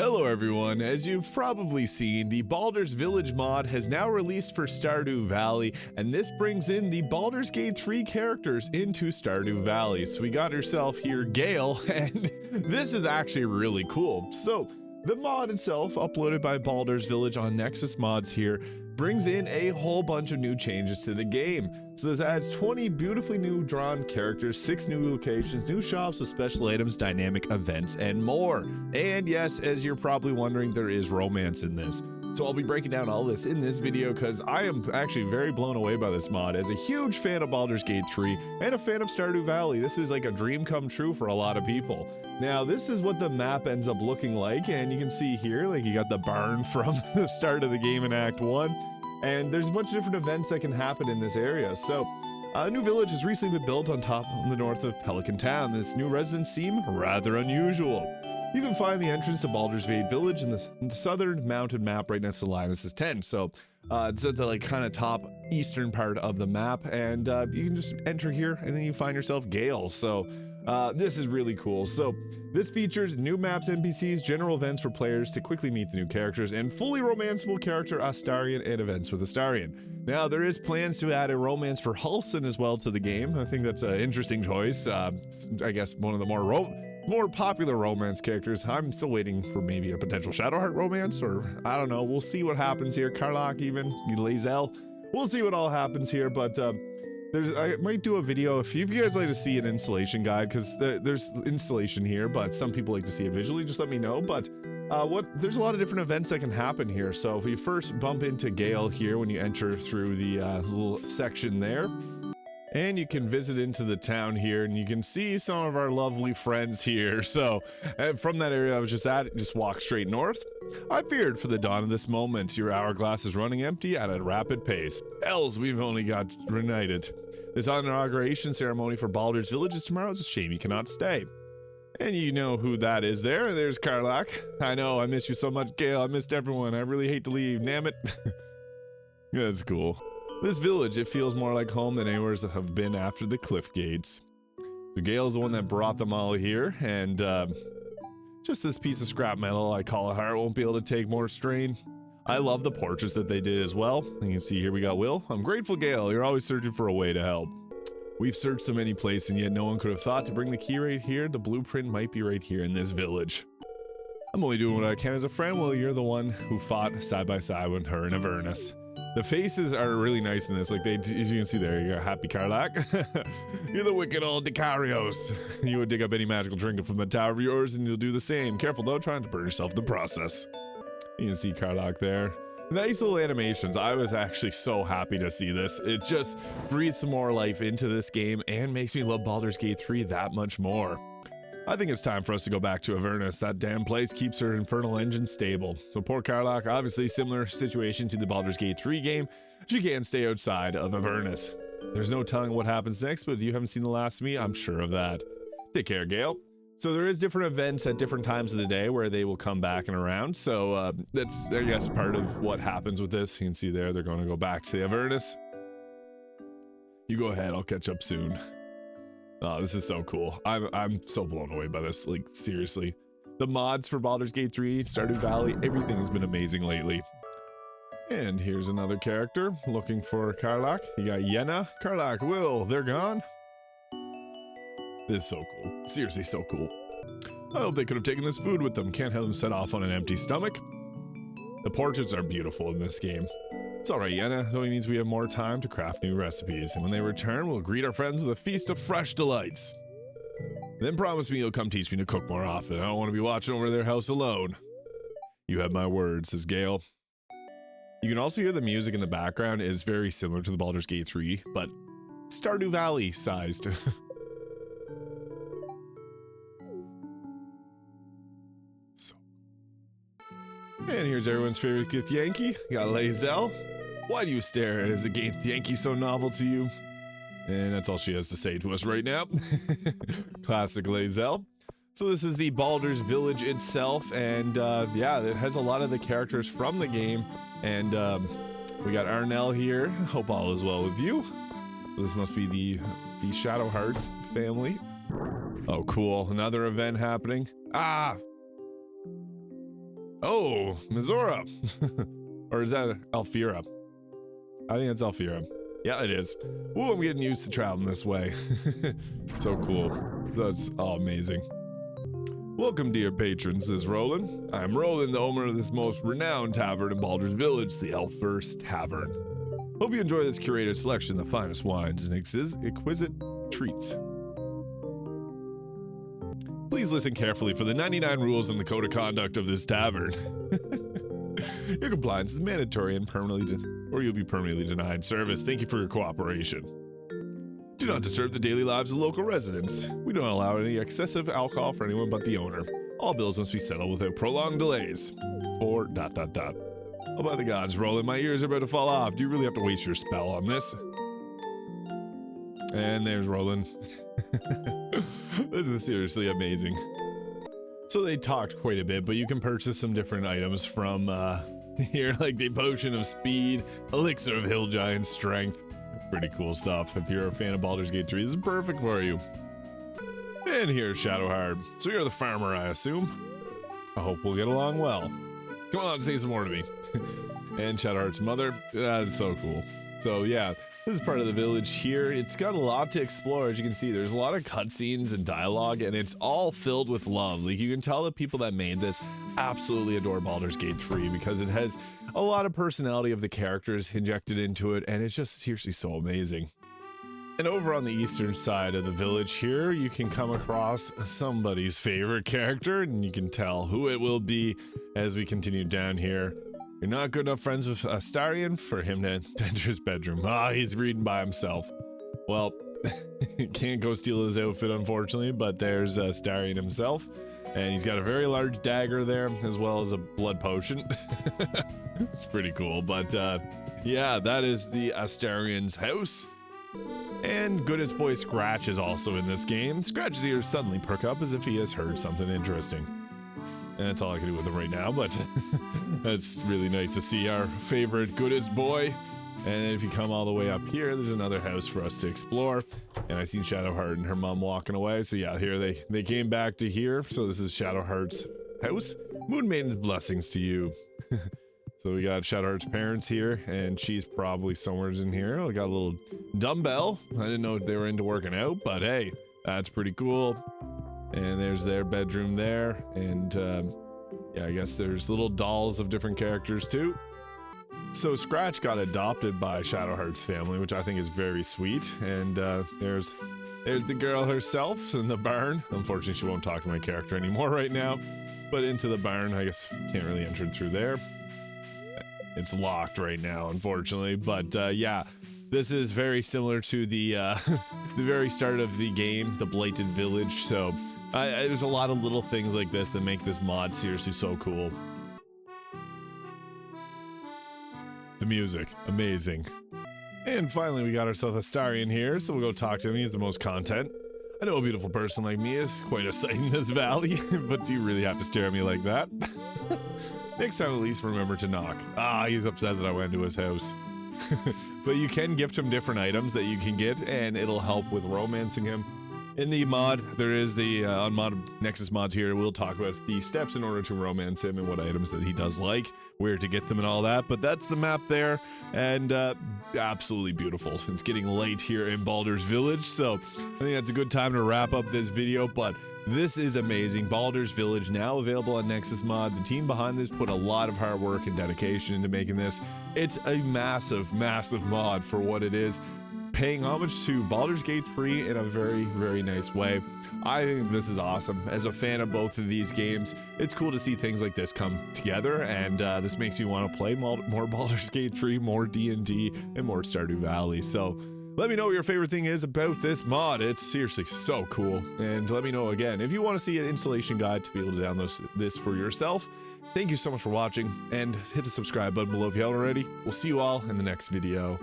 Hello everyone, as you've probably seen, the Baldur's Village mod has now released for Stardew Valley, and this brings in the Baldur's Gate 3 characters into Stardew Valley. So we got ourselves here Gale, and this is actually really cool. So the mod itself, uploaded by Baldur's Village on Nexus Mods here, brings in a whole bunch of new changes to the game. So this adds 20 beautifully new drawn characters, 6 new locations, new shops with special items, dynamic events, and more. And yes, as you're probably wondering, there is romance in this. So I'll be breaking down all this in this video because I am actually very blown away by this mod. As a huge fan of Baldur's Gate 3 and a fan of Stardew Valley, this is like a dream come true for a lot of people. Now, this is what the map ends up looking like, and you can see here, like you got the barn from the start of the game in Act 1, and there's a bunch of different events that can happen in this area. So, a new village has recently been built on top in the north of Pelican Town. This new residents seem rather unusual. You can find the entrance to Baldur's Gate Village in the southern mounted map right next to Linus's tent. So it's at the like kind of top eastern part of the map, and you can just enter here and then you find yourself Gale. So this is really cool. So this features new maps, NPCs, general events for players to quickly meet the new characters, and fully romanceable character Astarion and events with Astarion. Now there is plans to add a romance for Halsin as well to the game. I think that's an interesting choice. I guess one of the more popular romance characters. I'm still waiting for maybe a potential Shadowheart romance, or I don't know. We'll see what happens here. Carlach even, Lazel. We'll see what all happens here, but I might do a video if you guys like to see an installation guide, because there's installation here, but some people like to see it visually. Just let me know. But there's a lot of different events that can happen here. So if we first bump into Gale here when you enter through the little section there, and you can visit into the town here, and you can see some of our lovely friends here. So from that area I was just at, just walk straight north. I feared for the dawn of this moment. Your hourglass is running empty at a rapid pace. Elves, we've only got reunited. This inauguration ceremony for Baldur's Village is tomorrow. It's a shame you cannot stay. And you know who that is there. There's Carlach. I know, I miss you so much, Gale. I missed everyone. I really hate to leave, damn it. That's cool. This village, it feels more like home than anywhere have been after the cliff gates. So Gale's the one that brought them all here, and just this piece of scrap metal I call a heart won't be able to take more strain. I love the portraits that they did as well. You can see here we got Will. I'm grateful, Gale. You're always searching for a way to help. We've searched so many places, and yet no one could have thought to bring the key right here. The blueprint might be right here in this village. I'm only doing what I can as a friend. Well, you're the one who fought side by side with her in Avernus. The faces are really nice in this. Like as you can see there, you got happy Carlach. You're the wicked old Dicarios. You would dig up any magical trinket from the tower of yours, and you'll do the same. Careful though, trying to burn yourself in the process. You can see Carlach there. Nice little animations. I was actually so happy to see this. It just breathes some more life into this game and makes me love Baldur's Gate 3 that much more. I think it's time for us to go back to Avernus. That damn place keeps her infernal engine stable. So poor Carlach, obviously similar situation to the Baldur's Gate 3 game. She can't stay outside of Avernus. There's no telling what happens next, but if you haven't seen the last of me, I'm sure of that. Take care, Gale. So there is different events at different times of the day where they will come back and around. So that's, I guess, part of what happens with this. You can see there, they're going to go back to the Avernus. You go ahead, I'll catch up soon. Oh, this is so cool. I'm so blown away by this, like seriously. The mods for Baldur's Gate 3, Stardew Valley, everything has been amazing lately. And here's another character looking for Carlach. You got Yenna, Carlach, Will, they're gone. This is so cool. Seriously, so cool. I hope they could have taken this food with them. Can't have them set off on an empty stomach. The portraits are beautiful in this game. It's alright, Yenna. It only means we have more time to craft new recipes, and when they return, we'll greet our friends with a feast of fresh delights. Then promise me you'll come teach me to cook more often. I don't want to be watching over their house alone. You have my word, says Gale. You can also hear the music in the background is very similar to the Baldur's Gate 3, but Stardew Valley sized. And here's everyone's favorite Githyanki. You got Lazel. Why do you stare? Is the Githyanki so novel to you? And that's all she has to say to us right now. Classic Lazel. So this is the Baldur's Village itself, and yeah, it has a lot of the characters from the game. And we got Arnell here. Hope all is well with you. This must be the Shadowhearts family. Oh, cool. Another event happening. Ah! Oh, Mizora. Or is that Alfira? I think it's Alfira. Yeah, it is. Ooh, I'm getting used to traveling this way. So cool. That's amazing. Welcome, dear patrons, says Roland. I'm Roland, the owner of this most renowned tavern in Baldur's Village, the elfverse Tavern. Hope you enjoy this curated selection of the finest wines and exquisite treats. Please listen carefully for the 99 rules and the code of conduct of this tavern. Your compliance is mandatory and or you'll be permanently denied service. Thank you for your cooperation. Do not disturb the daily lives of local residents. We don't allow any excessive alcohol for anyone but the owner. All bills must be settled without prolonged delays. For ... Oh, by the gods, Roland, my ears are about to fall off. Do you really have to waste your spell on this? And there's Roland. This is seriously amazing. So they talked quite a bit, but you can purchase some different items from here, like the potion of speed, elixir of hill giant strength. Pretty cool stuff. If you're a fan of Baldur's Gate 3, this is perfect for you. And here's Shadowheart. So you're the farmer, I assume. I hope we'll get along well. Come on, say some more to me. And Shadowheart's mother. That's so cool. So yeah, this is part of the village here. It's got a lot to explore. As you can see, there's a lot of cutscenes and dialogue, and it's all filled with love. Like, you can tell the people that made this absolutely adore Baldur's Gate 3 because it has a lot of personality of the characters injected into it, and it's just seriously so amazing. And over on the eastern side of the village here, you can come across somebody's favorite character, and you can tell who it will be as we continue down here. You're not good enough friends with Astarion for him to enter his bedroom. Ah, he's reading by himself. Well, can't go steal his outfit, unfortunately, but there's Astarion himself, and he's got a very large dagger there, as well as a blood potion. It's pretty cool, but yeah, that is the Astarion's house. And Goodest Boy Scratch is also in this game. Scratch's ears suddenly perk up as if he has heard something interesting. And that's all I can do with him right now, but that's really nice to see our favorite Goodest Boy. And if you come all the way up here, there's another house for us to explore. And I seen Shadowheart and her mom walking away. So yeah, here they came back to here. So this is Shadowheart's house. Moon Maiden's blessings to you. So we got Shadowheart's parents here, and she's probably somewhere in here. We got a little dumbbell. I didn't know they were into working out, but hey, that's pretty cool. And there's their bedroom there, and yeah, I guess there's little dolls of different characters too. So Scratch got adopted by Shadowheart's family, which I think is very sweet. And there's the girl herself in the barn. Unfortunately, she won't talk to my character anymore right now. But into the barn, I guess can't really enter through there. It's locked right now, unfortunately. But yeah, this is very similar to the the very start of the game, the Blighted Village. So there's a lot of little things like this that make this mod seriously so cool. The music, amazing. And finally, we got ourselves Astarion here, so we'll go talk to him. He has the most content. I know a beautiful person like me is quite a sight in this valley, but do you really have to stare at me like that? Next time, at least remember to knock. Ah, he's upset that I went to his house. But you can gift him different items that you can get, and it'll help with romancing him. In the mod, there is the unmodded Nexus Mods here. We'll talk about the steps in order to romance him and what items that he does like, where to get them and all that. But that's the map there, and absolutely beautiful. It's getting late here in Baldur's Village, so I think that's a good time to wrap up this video. But this is amazing. Baldur's Village now available on Nexus Mod. The team behind this put a lot of hard work and dedication into making this. It's a massive, massive mod for what it is, paying homage to Baldur's Gate 3 in a very, very nice way. I think this is awesome. As a fan of both of these games, it's cool to see things like this come together, and this makes me want to play more Baldur's Gate 3, more D&D, and more Stardew Valley. So let me know what your favorite thing is about this mod. It's seriously so cool. And let me know again if you want to see an installation guide to be able to download this for yourself. Thank you so much for watching, and hit the subscribe button below if you haven't already. We'll see you all in the next video.